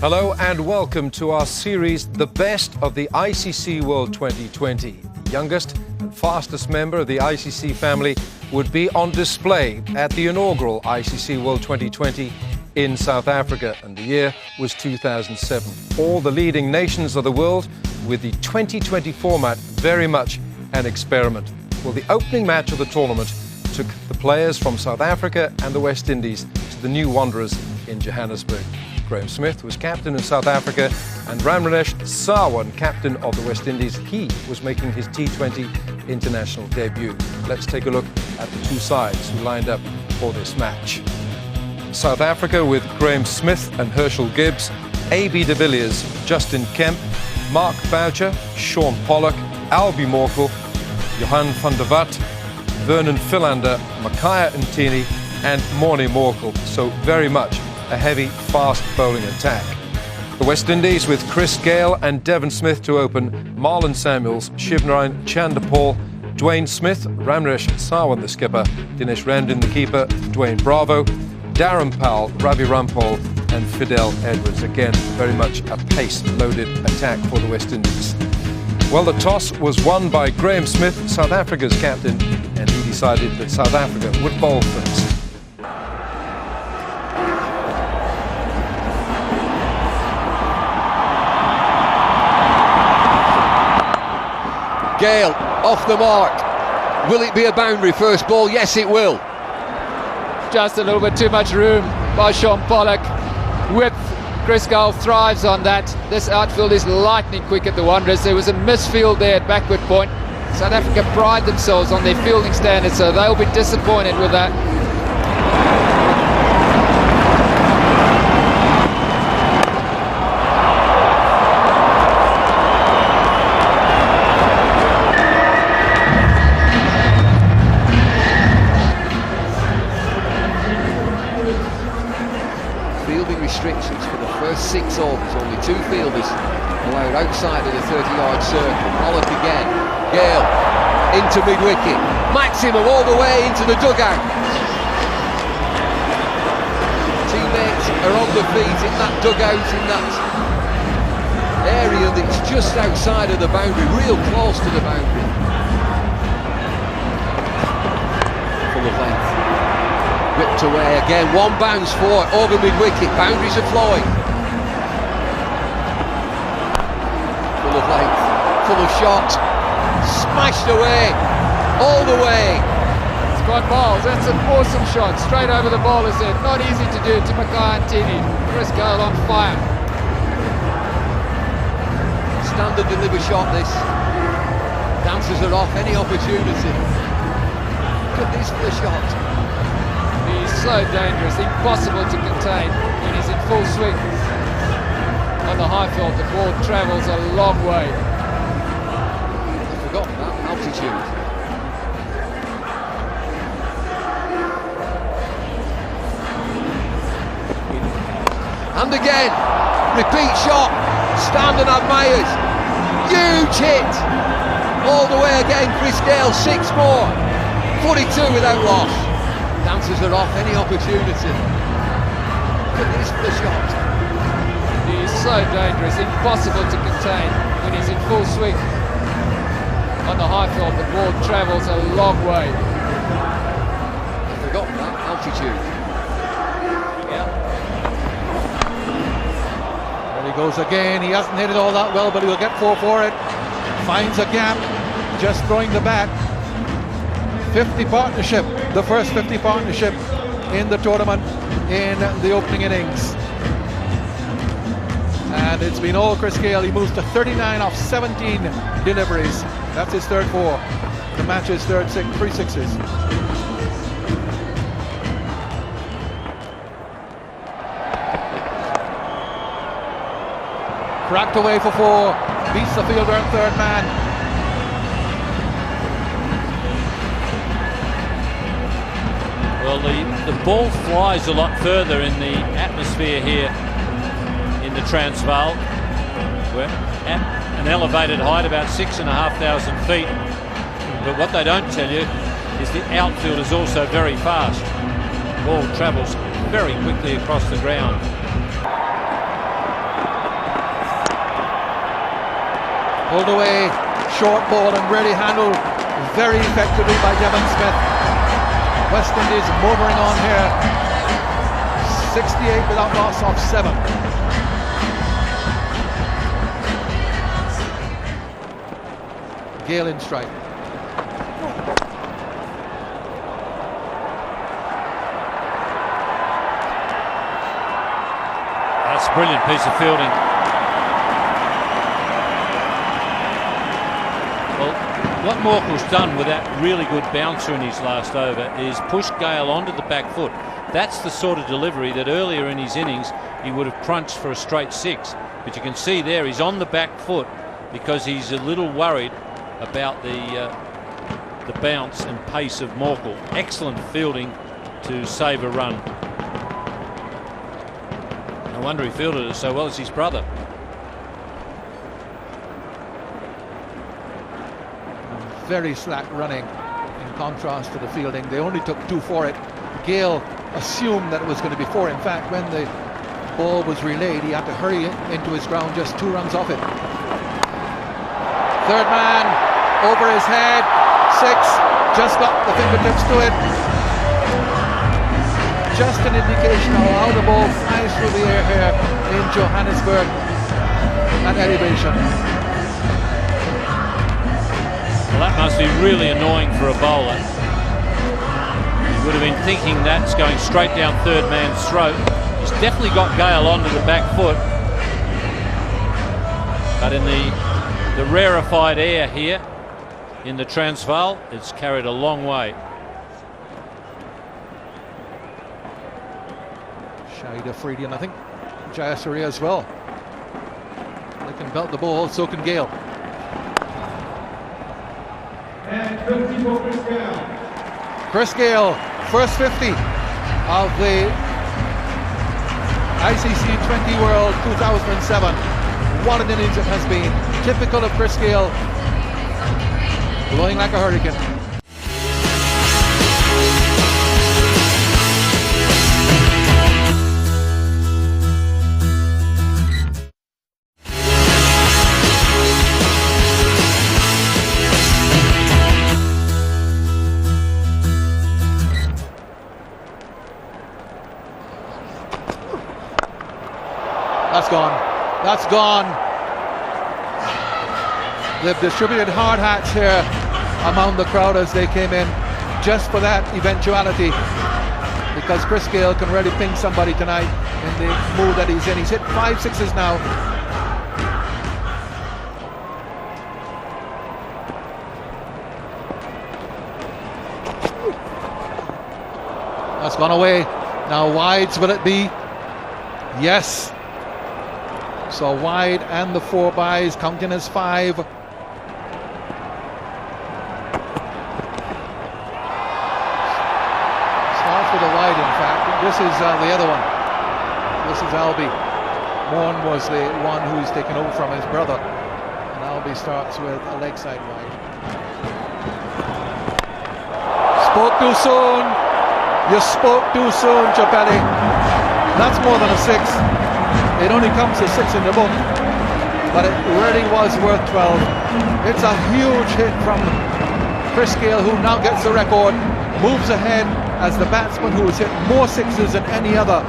Hello and welcome to our series, The Best of the ICC World 2020. The youngest and fastest member of the ICC family would be on display at the inaugural ICC World 2020 in South Africa, and the year was 2007. All the leading nations of the world, with the 2020 format very much an experiment. Well, the opening match of the tournament took the players from South Africa and the West Indies to the New Wanderers in Johannesburg. Graeme Smith was captain of South Africa, and Ramresh Sarwan, captain of the West Indies. He was making his T20 international debut. Let's take a look at the two sides who lined up for this match. South Africa with Graeme Smith and Herschel Gibbs, A.B. de Villiers, Justin Kemp, Mark Boucher, Sean Pollock, Albie Morkel, Johan van der Vat, Vernon Philander, Makaya Ntini and Morne Morkel. So very much a heavy, fast bowling attack. The West Indies with Chris Gayle and Devon Smith to open, Marlon Samuels, Shivnarine Chanderpaul, Dwayne Smith, Ramresh Sarwan the skipper, Dinesh Ramdin the keeper, Dwayne Bravo, Darren Powell, Ravi Rampal and Fidel Edwards. Again, very much a pace-loaded attack for the West Indies. Well, the toss was won by Graeme Smith, South Africa's captain, and he decided that South Africa would bowl first. Gayle off the mark. Will it be a boundary first ball? Yes, it will. Just a little bit too much room by Sean Pollock. Width, Chris Gayle thrives on that. This outfield is lightning quick at the Wanderers. There was a misfield there at backward point. South Africa pride themselves on their fielding standards, so they'll be disappointed with that. Fielding restrictions for the first 6 overs. Only 2 fielders allowed outside of the 30-yard circle. Pollock again. Gayle into mid-wicket. Maximum all the way into the dugout. Teammates are on the feet in that dugout, in that area that's just outside of the boundary, real close to the boundary. Full of length. Ripped away again, one bounce for over mid-wicket, boundaries are flowing. Full of length, full of shot, smashed away, all the way. Scott Miles, that's an awesome shot, straight over the bowler's head. Not easy to do to Makaya Ntini. Chris Gayle on fire. Standard deliver shot this. Dancers are off any opportunity. Look at this for the shot. He's so dangerous, impossible to contain when he's in full swing. On the high field, the ball travels a long way. I forgot that altitude. And again, repeat shot, Standen admires. Huge hit, all the way again, Chris Gayle, 6 more. 42 without loss. Dancers are off any opportunity. Look at this for the shot. He's so dangerous, impossible to contain when he's in full swing. On the high field, the ball travels a long way. I forgot that altitude. Yeah. There he goes again. He hasn't hit it all that well, but he'll get 4 for it. Finds a gap, just throwing the bat. 50 partnership, the first 50 partnership in the tournament in the opening innings. And it's been all Chris Gayle. He moves to 39 off 17 deliveries. That's his third 4. The match's third 3 sixes. Cracked away for 4. Beats the fielder and third man. Well, the ball flies a lot further in the atmosphere here in the Transvaal. We're at an elevated height, about 6,500 feet. But what they don't tell you is the outfield is also very fast. The ball travels very quickly across the ground. Pulled away, short ball and really handled very effectively by Devon Smith. West Indies motoring on here. 68 without loss of 7. Gale in strike. That's a brilliant piece of fielding. Well, what Morkel's done with that really good bouncer in his last over is push Gale onto the back foot. That's the sort of delivery that earlier in his innings he would have crunched for a straight 6. But you can see there he's on the back foot because he's a little worried about the bounce and pace of Morkel. Excellent fielding to save a run. No wonder he fielded it so well. As his brother. Very slack running in contrast to the fielding. They only took 2 for it. Gale assumed that it was going to be 4. In fact, when the ball was relayed, he had to hurry into his ground, just 2 runs off it. Third man over his head, 6, just got the fingertips to it. Just an indication of how the ball flies through the air here in Johannesburg at elevation. Well, that must be really annoying for a bowler. He would have been thinking that's going straight down third man's throat. He's definitely got Gale onto the back foot. But in the rarefied air here in the Transvaal, it's carried a long way. Shahid Afridi and I think Jayasuri as well. They can belt the ball, so can Gale. And 50 for Chris Gale. Chris Gale, first 50 of the ICC 20 World 2007. What an innings it has been. Typical of Chris Gale, blowing like a hurricane. That's gone. That's gone. They've distributed hard hats here among the crowd as they came in, just for that eventuality, because Chris Gale can really ping somebody tonight in the mood that he's in. He's hit 5 sixes now. That's gone away. Now wides will it be? Yes. So wide and the 4 byes, counting as 5. Starts with a wide, in fact. This is the other one. This is Albie. Morn was the one who's taken over from his brother. And Albie starts with a leg side wide. Spoke too soon. You spoke too soon, Chappelli. That's more than a 6. It only comes to 6 in the book, but it really was worth 12. It's a huge hit from Chris Gale, who now gets the record, moves ahead as the batsman who has hit more 6s than any other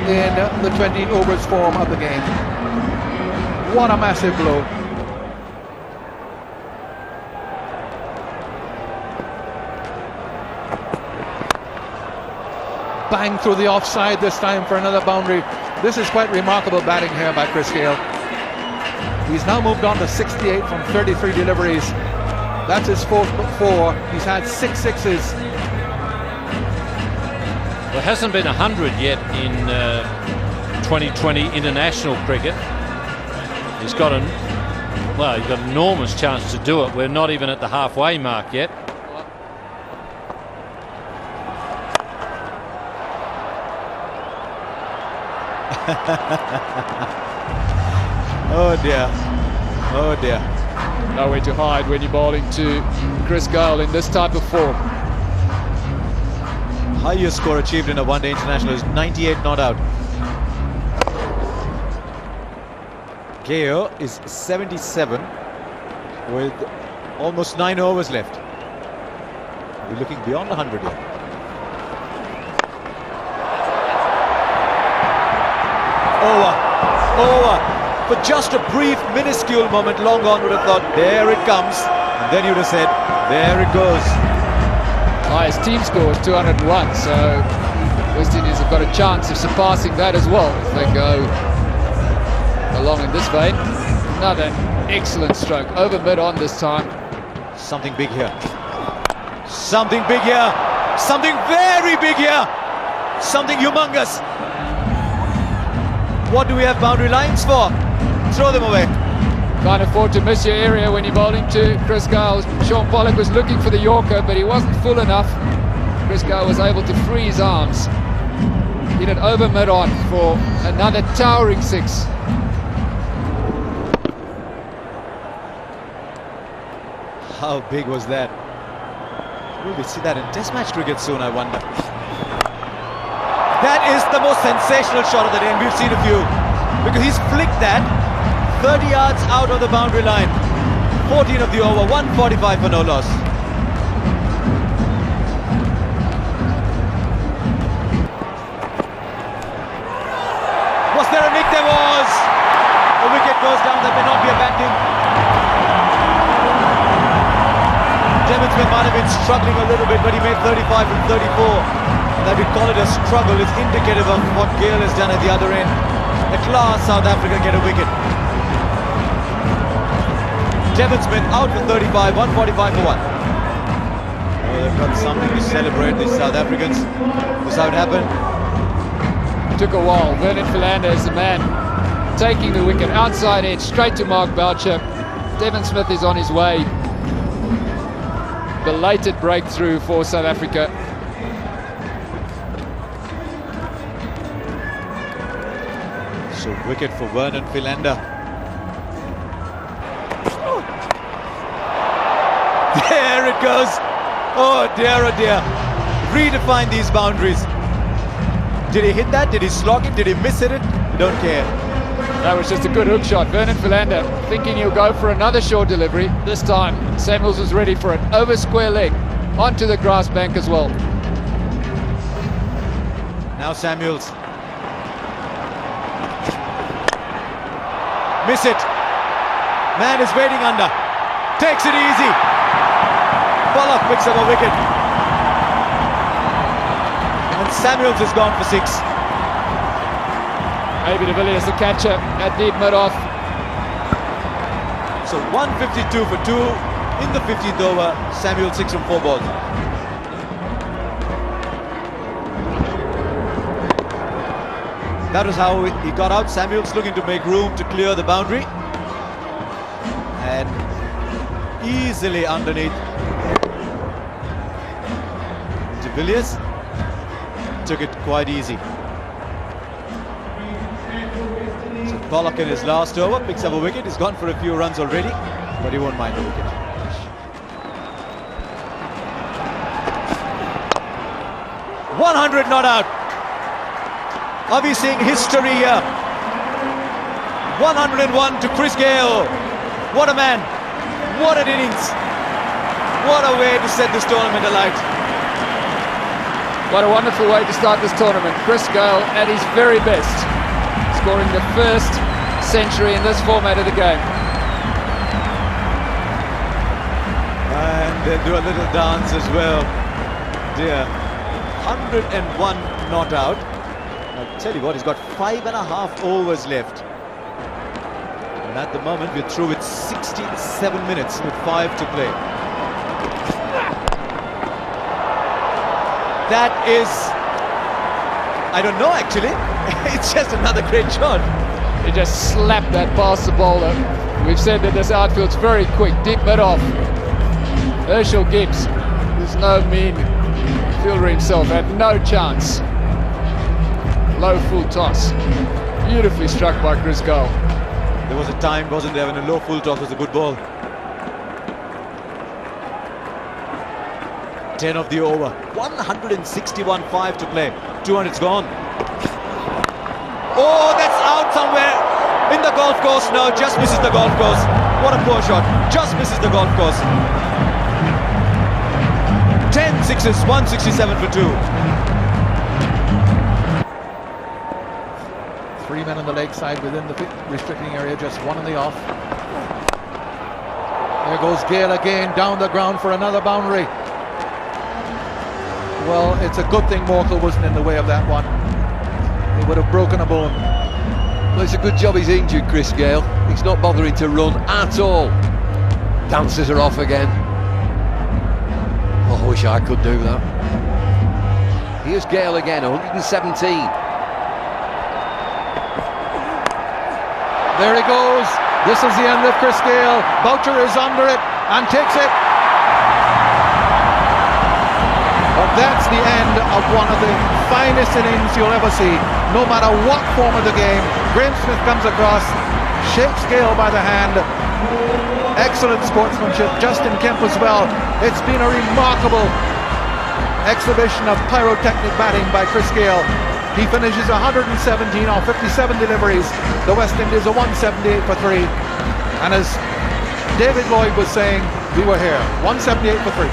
in the 20 overs form of the game. What a massive blow. Bang through the offside this time for another boundary. This is quite remarkable batting here by Chris Gale. He's now moved on to 68 from 33 deliveries. That's his 4th 4. He's had 6 sixes. There hasn't been 100 yet in 2020 international cricket. He's got an enormous chance to do it. We're not even at the halfway mark yet. Oh dear. Oh dear. Nowhere to hide when you're bowling to Chris Gale in this type of form. Highest score achieved in a one-day international is 98 not out. Gale is 77. with almost 9 overs left. We're looking beyond 100 here. Over. For just a brief, minuscule moment, long on would have thought, there it comes. And then you'd have said, there it goes. Highest team score was 201, so West Indies have got a chance of surpassing that as well if they go along in this vein. Another excellent stroke, over mid-on this time. Something big here. Something big here. Something very big here. Something humongous. What do we have boundary lines for? Throw them away. Can't afford to miss your area when you're bowling to Chris Gayle. Sean Pollock was looking for the Yorker, but he wasn't full enough. Chris Gayle was able to free his arms. Hit it over mid-on for another towering 6. How big was that? Will we see that in Test match cricket soon, I wonder? That is the most sensational shot of the day, and we've seen a few. Because he's flicked that 30 yards out of the boundary line. 14 of the over, 145 for no loss. Was there a nick? There was! The wicket goes down, that may not be a bad thing. Devon Smith might have been struggling a little bit, but he made 35 from 34. That we call it a struggle is indicative of what Gayle has done at the other end. At last, South Africa get a wicket. Devon Smith out for 35, 145 for 1. Oh, they've got something to celebrate, these South Africans. This is how it happened. Took a while. Vernon Philander is the man taking the wicket outside edge straight to Mark Boucher. Devon Smith is on his way. Belated breakthrough for South Africa. So wicket for Vernon Philander. There it goes. Oh dear. Redefine these boundaries. Did he hit that? Did he slog it? Did he miss it? Don't care. That was just a good hook shot. Vernon Philander thinking he'll go for another short delivery. This time Samuels was ready for it. Over square leg. Onto the grass bank as well. Now Samuels. Miss it. Man is waiting under. Takes it easy. Pollock picks up a wicket. And Samuels is gone for 6. Maybe de Villiers the catcher at deep mid-off. So 152 for 2 in the 15th over. Samuel 6 from 4 balls. That was how he got out. Samuels looking to make room to clear the boundary. And easily underneath. De Villiers took it quite easy. So Pollock in his last over picks up a wicket. He's gone for a few runs already, but he won't mind the wicket. .100 not out. Are we seeing history here? 101 to Chris Gayle. What a man. What an innings. What a way to set this tournament alight. What a wonderful way to start this tournament. Chris Gayle at his very best, scoring the first century in this format of the game. And they'll do a little dance as well. Dear. 101 not out. I tell you what, he's got 5.5 overs left. And at the moment, we're through with 67 minutes with 5 to play. That is, I don't know actually. It's just another great shot. He just slapped that past the bowler. We've said that this outfield's very quick, deep mid-off. Herschel Gibbs, who's no mean fielder himself, had no chance. Low full toss. Beautifully struck by Chris Gayle. There was a time, wasn't there, when a low full toss was a good ball. 10 of the over. 161 5 to play. 200's gone. Oh, that's out somewhere in the golf course. No, just misses the golf course. What a poor shot. Just misses the golf course. 10 sixes, 167 for 2. 3 men on the leg side within the restricting area, just one on the off. There goes Gale again, down the ground for another boundary. Well, it's a good thing Morkel wasn't in the way of that one. He would have broken a bone. Well, it's a good job he's injured, Chris Gale. He's not bothering to run at all. Dancers are off again. Oh, I wish I could do that. Here's Gale again, 117. There he goes. This is the end of Chris Gale. Boucher is under it and takes it. But that's the end of one of the finest innings you'll ever see, no matter what form of the game. Graham Smith comes across, shakes Gale by the hand. Excellent sportsmanship. Justin Kemp as well. It's been a remarkable exhibition of pyrotechnic batting by Chris Gale. He finishes 117 off 57 deliveries. The West Indies are 178 for 3. And as David Lloyd was saying, we were here. 178 for 3.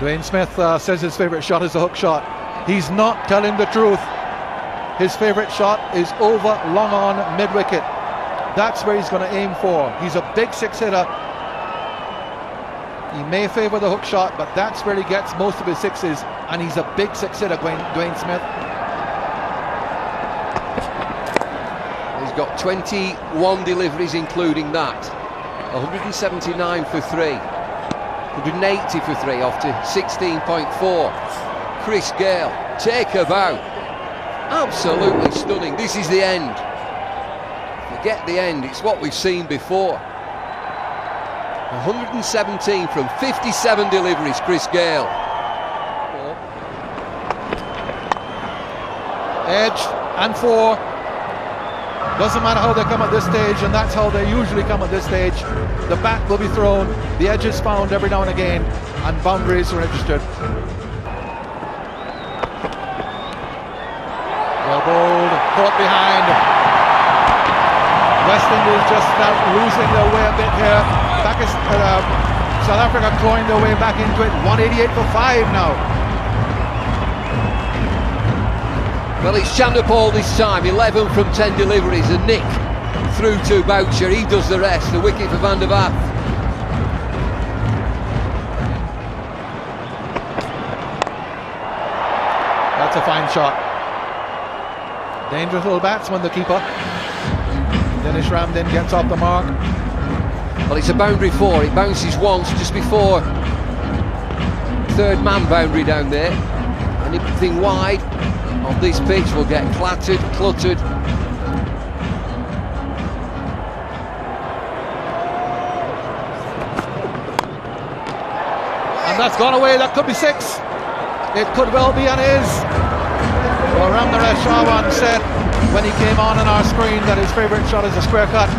Dwayne Smith says his favourite shot is a hook shot. He's not telling the truth. His favourite shot is over, long on, mid-wicket. That's where he's going to aim for. He's a big six-hitter. He may favour the hook shot, but that's where he gets most of his sixes, and he's a big six-hitter, Dwayne Smith. He's got 21 deliveries, including that. 179 for 3. 180 for 3 off to 16.4. Chris Gale, take a bow. Absolutely stunning. This is the end. Forget the end, it's what we've seen before. 117 from 57 deliveries, Chris Gale. Edge and 4. Doesn't matter how they come at this stage, and that's how they usually come at this stage. The bat will be thrown, the edge is found every now and again, and boundaries are registered. Well bowled, caught behind. West Indies just now losing their way a bit here. South Africa clawing their way back into it. 188 for 5 now. Well, it's Chanderpaul this time, 11 from 10 deliveries, and Nick through to Boucher. He does the rest, the wicket for Van der Vaart. That's a fine shot. Dangerous little batsman, the keeper. Dinesh Ramdin gets off the mark. Well, it's a boundary 4. It bounces once just before third man boundary down there. Anything wide on this pitch will get clattered, cluttered. And that's gone away. That could be 6. It could well be and is. Well, Ramnaresh Shawan said when he came on our screen that his favourite shot is a square cut.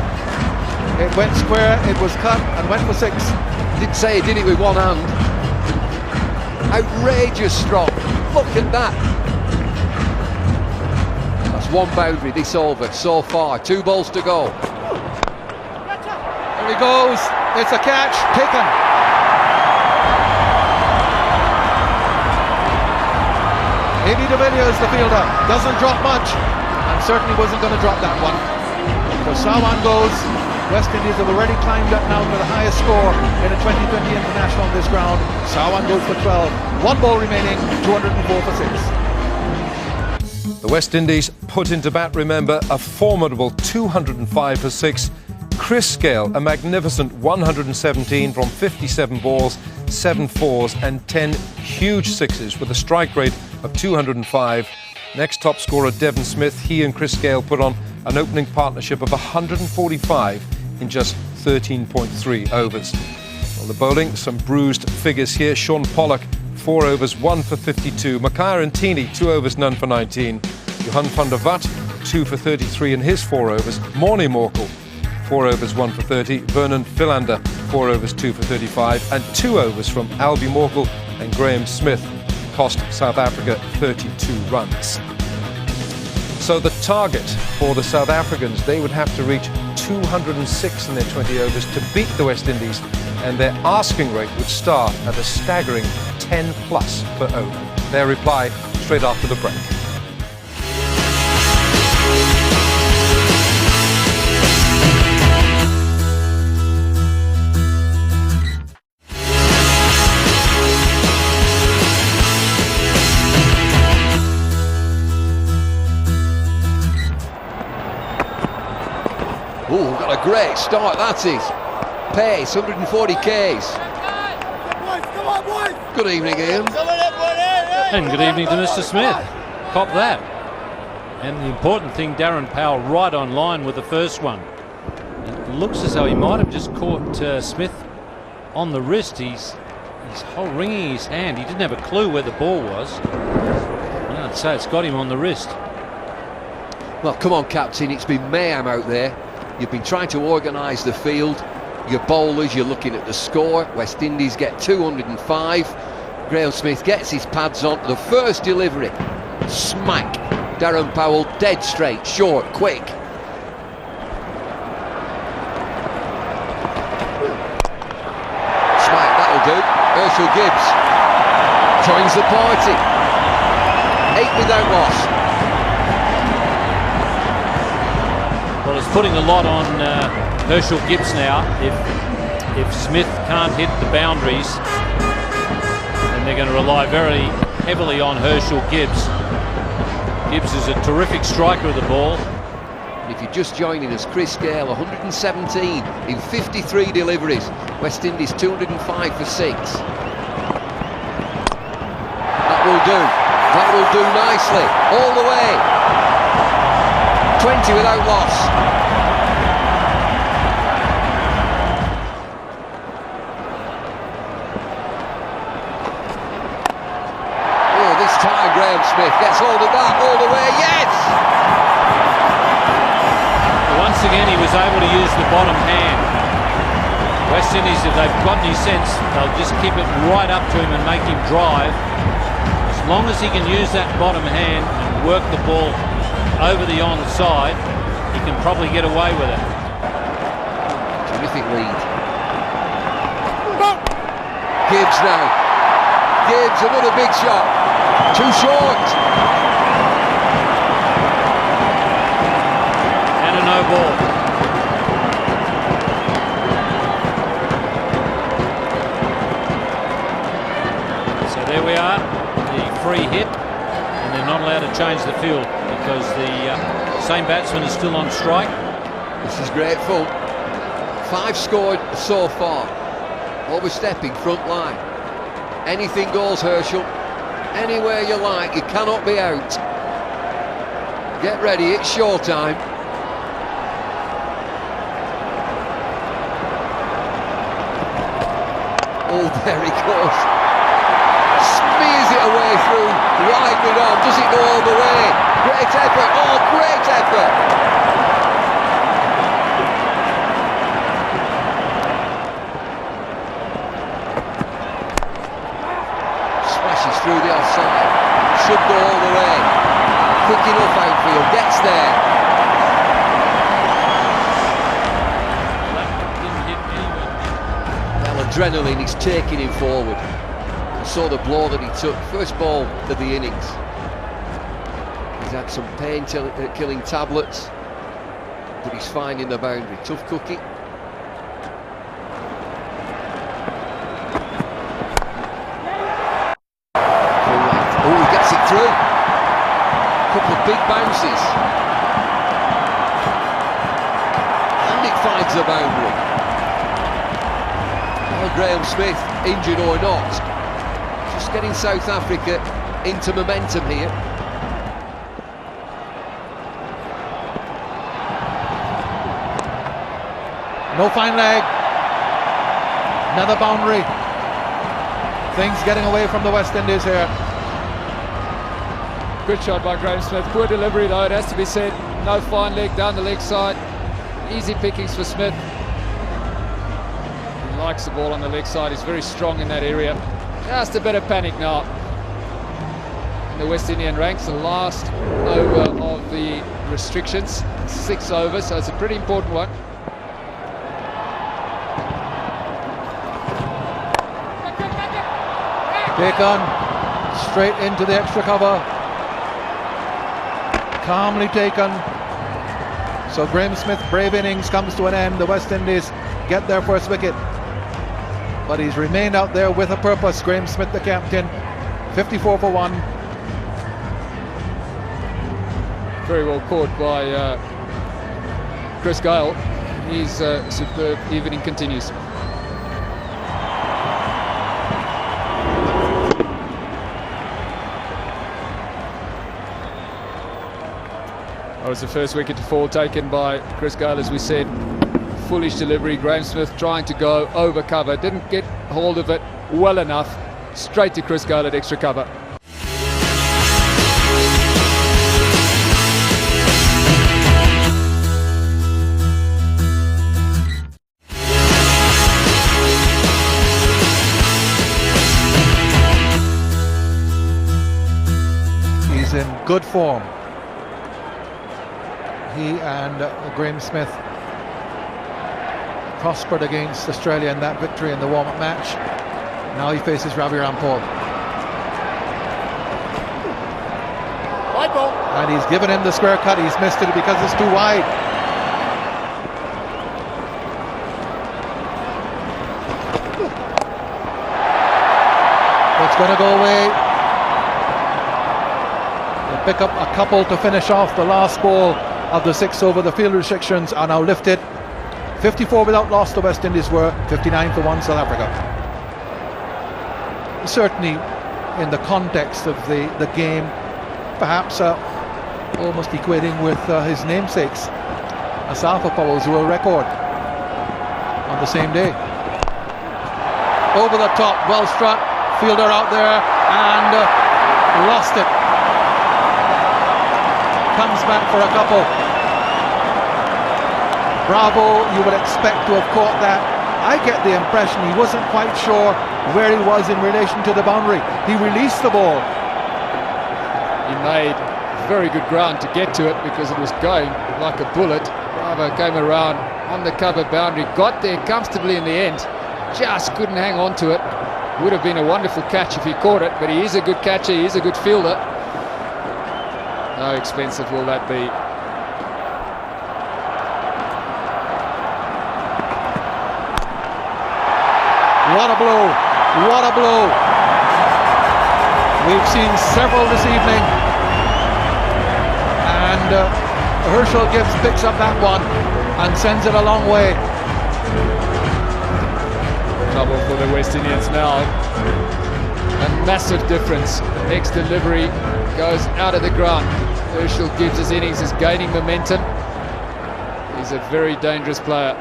It went square, it was cut and went for 6. Didn't say he did it with one hand. Outrageous strong. Look at that. That's one boundary this over so far. 2 balls to go. There he goes. It's a catch. Taken. A.B. de Villiers, the fielder, doesn't drop much, and certainly wasn't going to drop that one. So Sawan goes. West Indies have already climbed up now to the highest score in a 2020 international on this ground. Sawan goes for 12. 1 ball remaining, 204 for 6. The West Indies put into bat, remember, a formidable 205 for 6. Chris Gale, a magnificent 117 from 57 balls, 7 fours and 10 huge sixes with a strike rate of 205. Next top scorer, Devon Smith. He and Chris Gale put on an opening partnership of 145 in just 13.3 overs. Well, the bowling, some bruised figures here. Sean Pollock, 4 overs, 1 for 52. Mackay and Tini, 2 overs, none for 19. Johan van der Vaart, 2 for 33 in his 4 overs. Morne Morkel, 4 overs, 1 for 30. Vernon Philander, 4 overs, 2 for 35. And 2 overs from Albie Morkel and Graham Smith cost South Africa 32 runs. So the target for the South Africans, they would have to reach 206 in their 20 overs to beat the West Indies, and their asking rate would start at a staggering 10 plus per over. Their reply straight after the break. Oh, got a great start, that is. Pace, 140 Ks. Good evening, Ian. And good evening to Mr. Smith. Cop that. And the important thing, Darren Powell right on line with the first one. It looks as though he might have just caught Smith on the wrist. He's wringing his hand. He didn't have a clue where the ball was. I'd say it's got him on the wrist. Well, come on, Captain, it's been mayhem out there. You've been trying to organise the field. Your bowlers, you're looking at the score. West Indies get 205. Graham Smith gets his pads on. The first delivery, smack. Darren Powell dead straight, short, quick. Smack, that'll do. Herschel Gibbs joins the party. 8 without loss. Well, it's putting a lot on Herschel Gibbs now. If Smith can't hit the boundaries, then they're going to rely very heavily on Herschel Gibbs. Gibbs is a terrific striker of the ball. And if you're just joining us, Chris Gale, 117 in 53 deliveries. West Indies 205 for 6. That will do. That will do nicely. All the way. 20 without loss. Graham Smith gets hold of that all the way, yes! Once again he was able to use the bottom hand. West Indies, if they've got any sense, they'll just keep it right up to him and make him drive. As long as he can use that bottom hand and work the ball over the onside, he can probably get away with it. Terrific lead. Gibbs now. Gibbs, another big shot. Too short. And a no ball. So there we are, the free hit, and they're not allowed to change the field because the same batsman is still on strike. This is great fun. 5 scored so far. Overstepping front line. Anything goes, Herschel. Anywhere you like, you cannot be out. Get ready, it's showtime. Oh, there he goes. Smears it away through, right with on, does it go all the way? Great effort, oh, great effort. Through the offside, should go all the way. Quick enough outfield, gets there. Well, adrenaline is taking him forward. You saw the blow that he took, first ball of the innings. He's had some pain-killing tablets, but he's finding the boundary. Tough cookie. Through. Couple of big bounces. And it finds the boundary. Well, Graham Smith, injured or not, just getting South Africa into momentum here. No fine leg. Another boundary. Things getting away from the West Indies here. Good shot by Graham Smith. Poor delivery though, it has to be said. No fine leg down the leg side. Easy pickings for Smith. He likes the ball on the leg side. He's very strong in that area. Just a bit of panic now in the West Indian ranks. The last over of the any restrictions. 6 overs, so it's a pretty important one. Taken straight into the extra cover. Calmly taken. So Graeme Smith's brave innings comes to an end. The West Indies get their first wicket. But he's remained out there with a purpose. Graeme Smith, the captain, 54 for 1. Very well caught by Chris Gayle. His superb evening continues. That was the first wicket to fall, taken by Chris Gayle, as we said. Foolish delivery. Graeme Smith trying to go over cover, didn't get hold of it well enough. Straight to Chris Gayle at extra cover. He's in good form. He and Graeme Smith prospered against Australia in that victory in the warm-up match. Now he faces Ravi Rampal. Wide ball. And he's given him the square cut. He's missed it because it's too wide. It's going to go away. They'll pick up a couple to finish off the last ball of the 6 over. The field restrictions are now lifted. 54 without loss the West Indies were, 59 for 1 South Africa. Certainly in the context of the game, perhaps almost equating with his namesakes, Asafa Powell's world record on the same day. Over the top, well struck, fielder out there and lost it. Comes back for a couple. Bravo, you would expect to have caught that. I get the impression he wasn't quite sure where he was in relation to the boundary. He released the ball. He made very good ground to get to it because it was going like a bullet. Bravo came around on the cover boundary, got there comfortably in the end, just couldn't hang on to it. Would have been a wonderful catch if he caught it, but he is a good catcher, he is a good fielder. How expensive will that be? What a blow, what a blow. We've seen several this evening. And Herschel Gibbs picks up that one and sends it a long way. Trouble for the West Indians now. A massive difference. The next delivery goes out of the ground. Herschel Gibbs' innings is gaining momentum. He's a very dangerous player.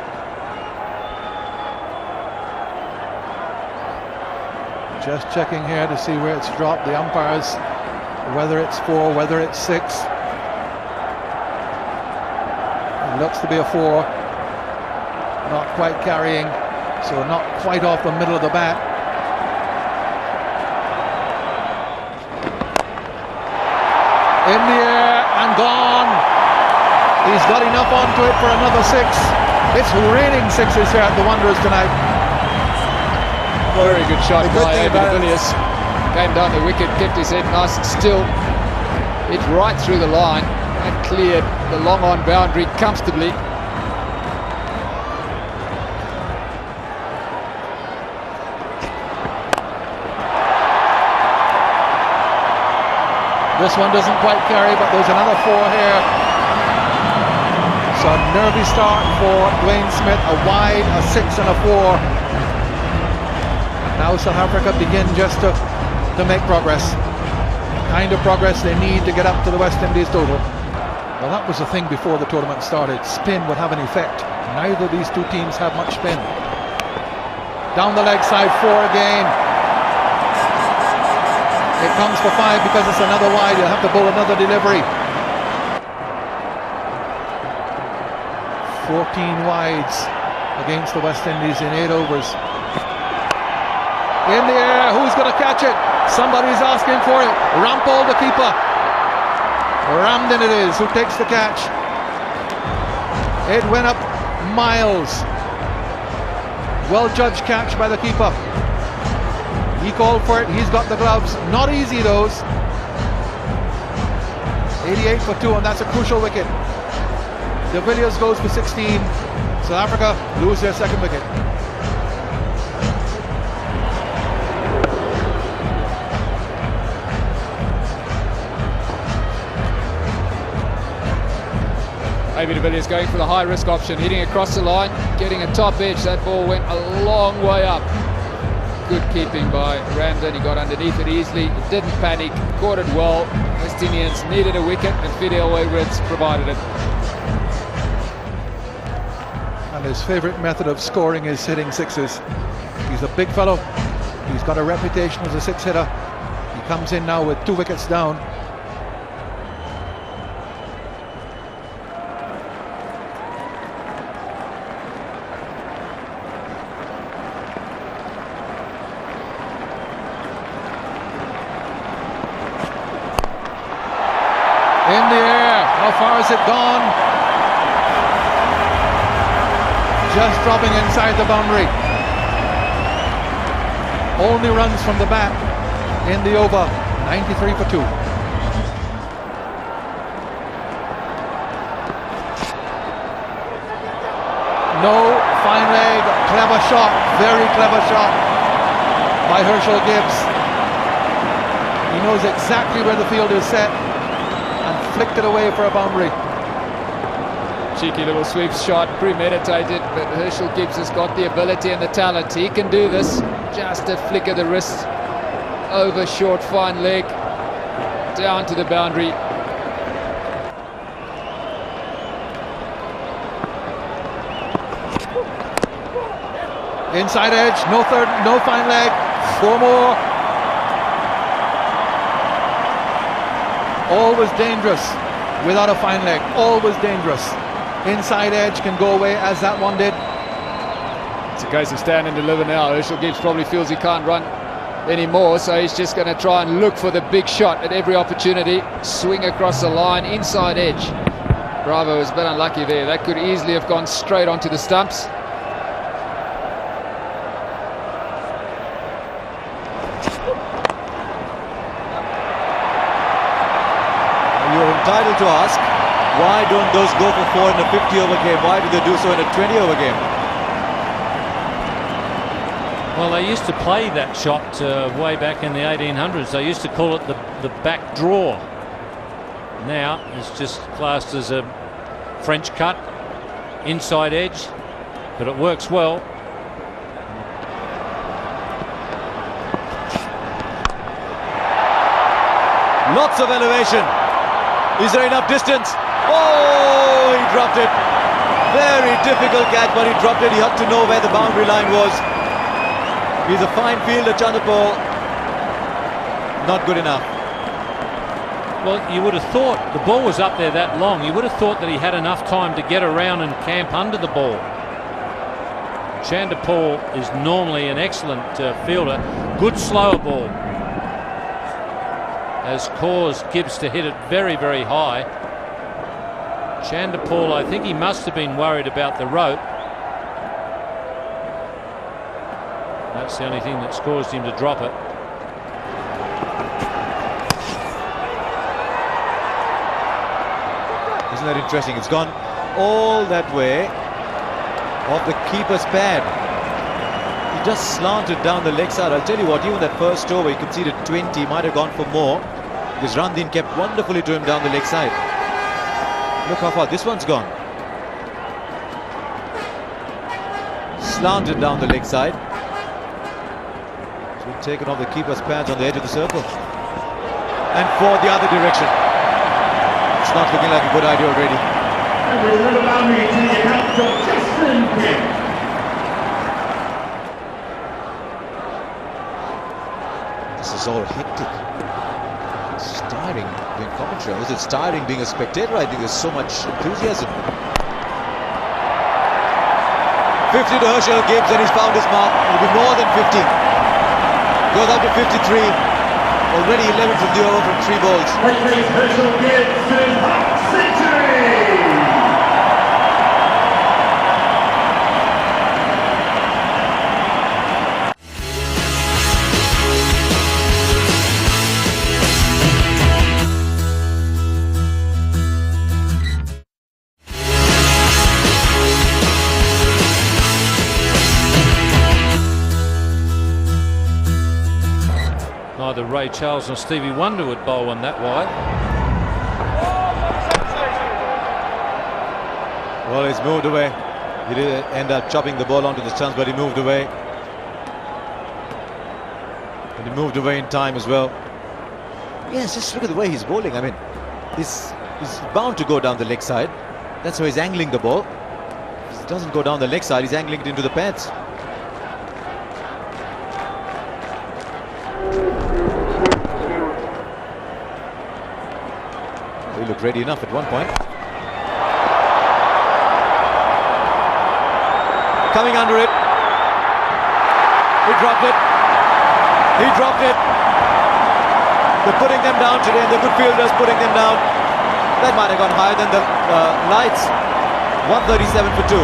Just checking here to see where it's dropped. The umpires, whether it's 4, whether it's 6. It looks to be a 4. Not quite carrying, so not quite off the middle of the bat. In the air and gone. He's got enough onto it for another 6. It's raining 6s here at the Wanderers tonight. Very good shot by Andy de Villiers. Came down the wicket, kept his head nice and still. It's right through the line and cleared the long on boundary comfortably. This one doesn't quite carry, but there's another 4 here. So a nervy start for Dwayne Smith, a wide, a 6 and a 4. Now South Africa begin just to make progress. The kind of progress they need to get up to the West Indies total. Well, that was the thing before the tournament started. Spin would have an effect. Neither of these two teams have much spin. Down the leg side, 4 again. It comes for 5 because it's another wide. You'll have to bowl another delivery. 14 wides against the West Indies in 8 overs. In the air, who's going to catch it? Somebody's asking for it. Rampal, the keeper. Ramden it is who takes the catch. It went up miles. Well judged catch by the keeper. He called for it, he's got the gloves. Not easy those. 88 for 2, and that's a crucial wicket. De Villiers goes for 16. South Africa lose their second wicket. Maybe De Villiers going for the high risk option, hitting across the line, getting a top edge. That ball went a long way up. Good keeping by Ramden. He got underneath it easily, didn't panic, caught it well. West Indians needed a wicket and Fidel Wayward's provided it. And his favourite method of scoring is hitting sixes. He's a big fellow. He's got a reputation as a six hitter. He comes in now with 2 wickets down. In the air, how far has it gone? Just dropping inside the boundary. Only runs from the bat in the over, 93 for 2. No, fine leg, clever shot, very clever shot by Herschel Gibbs. He knows exactly where the field is set and flicked it away for a boundary. Cheeky little sweep shot, premeditated, but Herschel Gibbs has got the ability and the talent. He can do this. Just a flick of the wrist over short, fine leg, down to the boundary. Inside edge, no third, no fine leg, 4 more. Always dangerous without a fine leg, always dangerous. Inside edge can go away as that one did. It's a case of stand and deliver now. Herschel Gibbs probably feels he can't run anymore, so he's just going to try and look for the big shot at every opportunity. Swing across the line, inside edge. Bravo has been unlucky there. That could easily have gone straight onto the stumps. You're entitled to ask, why don't those go for 4 in a 50-over game? Why do they do so in a 20-over game? Well, they used to play that shot way back in the 1800s. They used to call it the back draw. Now it's just classed as a French cut, inside edge, but it works well. Lots of elevation. Is there enough distance? Oh, he dropped it. Very difficult catch, but he dropped it. He had to know where the boundary line was. He's a fine fielder, Chanderpaul. Not good enough. Well, you would have thought the ball was up there that long. You would have thought that he had enough time to get around and camp under the ball. Chanderpaul is normally an excellent fielder. Good slower ball has caused Gibbs to hit it very, very high. Chanderpaul, I think he must have been worried about the rope. That's the only thing that's caused him to drop it. Isn't that interesting? It's gone all that way off the keeper's pad. He just slanted down the leg side. I'll tell you what, even that first over, he conceded 20, might have gone for more, because Ramden kept wonderfully to him down the leg side. Look how far this one's gone. Slanted down the leg side. Taken off the keeper's pads on the edge of the circle. And for the other direction. It's not looking like a good idea already. This is all hectic. It's tiring being commentary. It's tiring being a spectator. I think there's so much enthusiasm. 50 to Herschel Gibbs, and he's found his mark. It'll be more than 50. Goes up to 53. Already 11 from the over from 3 balls. Neither Ray Charles nor Stevie Wonder would bowl one that wide. Well, he's moved away. He did end up chopping the ball onto the stumps, but he moved away. And he moved away in time as well. Yes, just look at the way he's bowling. I mean, he's bound to go down the leg side. That's why he's angling the ball. If he doesn't go down the leg side, he's angling it into the pads. He looked ready enough at one point. Coming under it. He dropped it. He dropped it. They're putting them down today, and the good fielders putting them down. That might have gone higher than the lights. 137 for 2.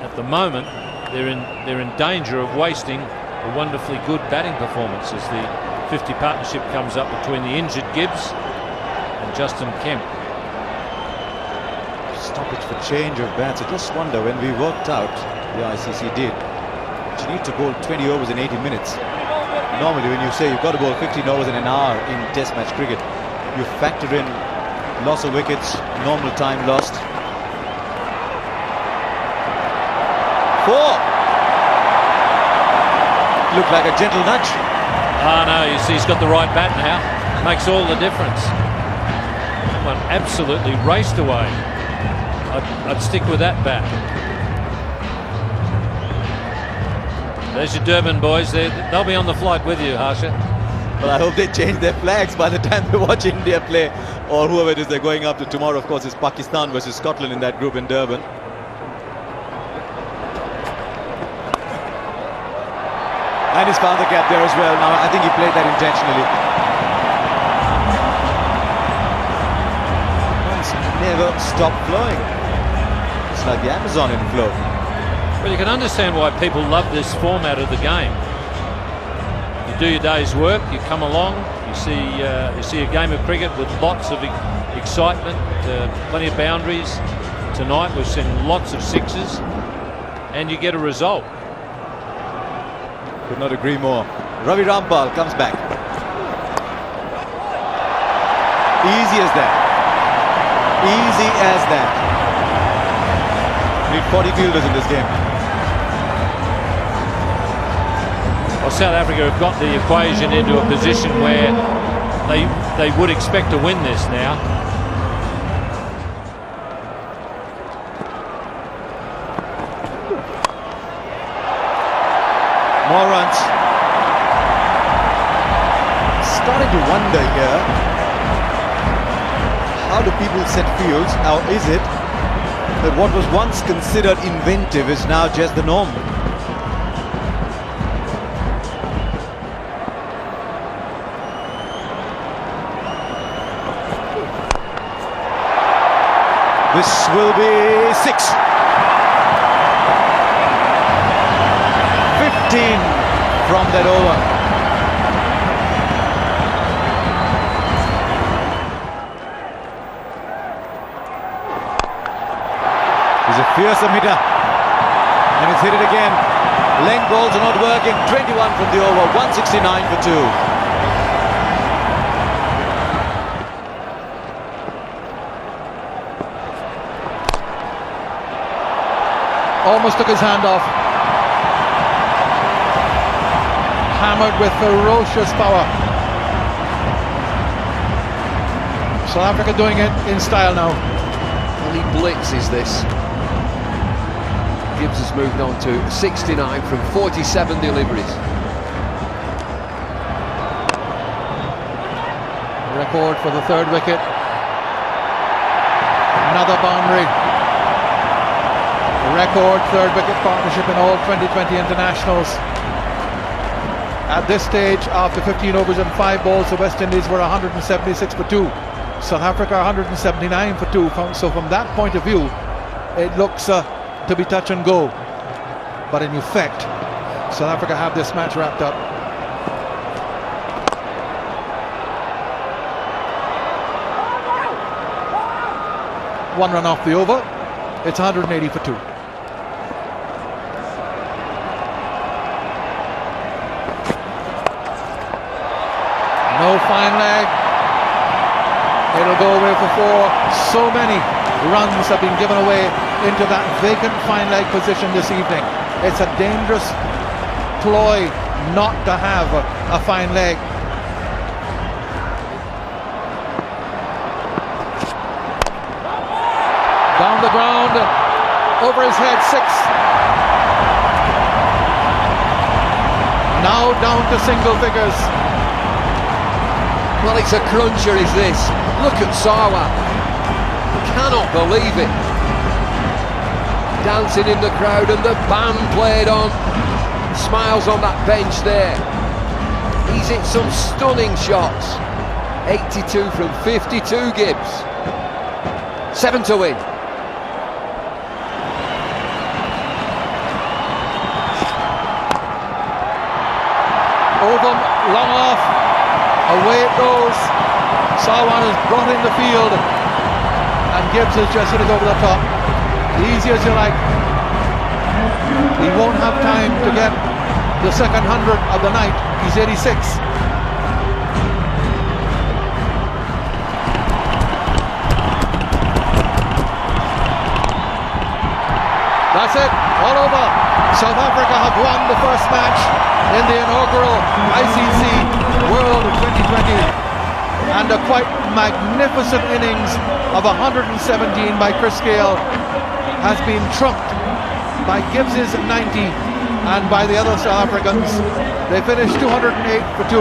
At the moment, they're in danger of wasting a wonderfully good batting performance as the 50 partnership comes up between the injured Gibbs and Justin Kemp. Stoppage for change of bats. I just wonder, when we worked out, the ICC did, you need to bowl 20 overs in 80 minutes. Normally when you say you've got to bowl 15 overs in an hour in test match cricket, you factor in loss of wickets, normal time lost. 4. Looked like a gentle nudge. Ah, no, you see he's got the right bat now. Makes all the difference. Someone absolutely raced away. I'd stick with that bat. There's your Durban boys. They'll be on the flight with you, Harsha. Well, I hope they change their flags by the time they watch India play, or whoever it is they're going up to tomorrow. Of course, it's Pakistan versus Scotland in that group in Durban. And he's found the gap there as well. Now, I think he played that intentionally. It's never stopped flowing. It's like the Amazon in flow. Well, you can understand why people love this format of the game. You do your day's work, you come along, you see a game of cricket with lots of excitement, plenty of boundaries. Tonight we've seen lots of sixes, and you get a result. Could not agree more. Ravi Rampal comes back. Easy as that. Easy as that. Need 40 fielders in this game. Well, South Africa have got the equation into a position where they would expect to win this now. More runs. Starting to wonder here, how do people set fields? Now, is it that what was once considered inventive is now just the norm? This will be 6. 15 from that over. He's a fearsome hitter, and he's hit it again. Length balls are not working. 21 from the over. 169 for 2. Almost took his hand off. Hammered with ferocious power. South Africa doing it in style now. Only blitz is this. Gibbs has moved on to 69 from 47 deliveries. Record for the 3rd wicket. Another boundary. Record 3rd wicket partnership in all 2020 internationals. At this stage, after 15 overs and 5 balls, the West Indies were 176 for 2. South Africa 179 for 2. So from that point of view, it looks to be touch and go. But in effect, South Africa have this match wrapped up. One run off the over. It's 180 for 2. No fine leg. It'll go away for 4. So many runs have been given away into that vacant fine leg position this evening. It's a dangerous ploy not to have a fine leg. Down the ground, over his head, 6. Now down to single figures. Well, it's a cruncher, is this? Look at Sawa. Cannot believe it. Dancing in the crowd and the band played on. Smiles on that bench there. He's hit some stunning shots. 82 from 52, Gibbs. 7 to win. Over, long off. Away it goes. Sawan is brought in the field and Gibbs has just hit it over the top. Easy as you like. He won't have time to get the second 100 of the night. He's 86. That's it, all over. South Africa have won the first match in the inaugural ICC World 2020. And a quite magnificent innings of 117 by Chris Gayle has been trumped by Gibbs's 90 and by the other South Africans. They finished 208 for 2.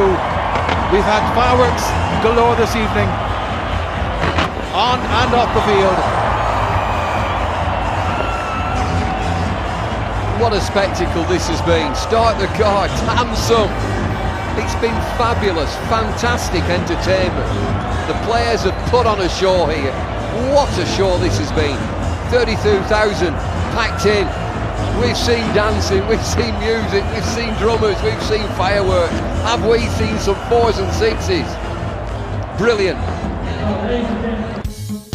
We've had fireworks galore this evening, on and off the field. What a spectacle this has been. Start the cards, handsome. It's been fabulous, fantastic entertainment. The players have put on a show here. What a show this has been. 32,000 packed in. We've seen dancing, we've seen music, we've seen drummers, we've seen fireworks. Have we seen some 4s and 6s? Brilliant.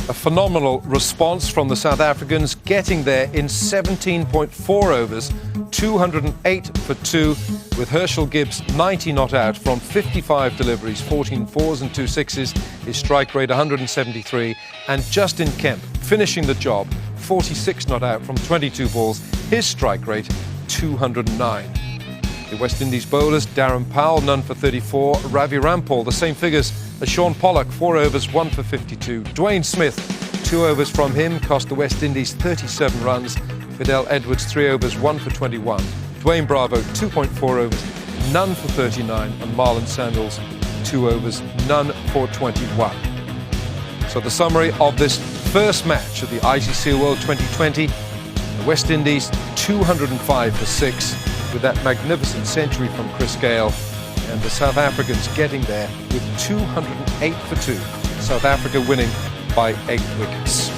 A phenomenal response from the South Africans, getting there in 17.4 overs, 208 for 2, with Herschel Gibbs 90 not out from 55 deliveries, 14 4s and 2 6s, his strike rate 173, and Justin Kemp finishing the job, 46 not out from 22 balls, his strike rate 209. The West Indies bowlers, Darren Powell, none for 34, Ravi Rampal, the same figures as Sean Pollock, 4 overs, 1 for 52. Dwayne Smith, 2 overs from him, cost the West Indies 37 runs. Fidel Edwards, 3 overs, 1 for 21. Dwayne Bravo, 2.4 overs, none for 39. And Marlon Sanders, 2 overs, none for 21. So the summary of this first match of the ICC World 2020, the West Indies 205 for 6, with that magnificent century from Chris Gayle, and the South Africans getting there with 208 for 2. South Africa winning by 8 wickets.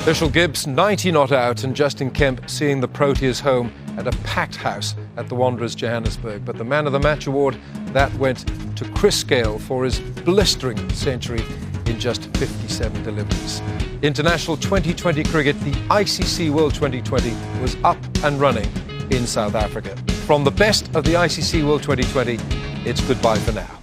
Herschel Gibbs 90 not out, and Justin Kemp seeing the Proteas home at a packed house at the Wanderers Johannesburg. But the Man of the Match award, that went to Chris Gayle for his blistering century in just 57 deliveries. International 2020 cricket, the ICC World 2020 was up and running in South Africa. From the best of the ICC World 2020, it's goodbye for now.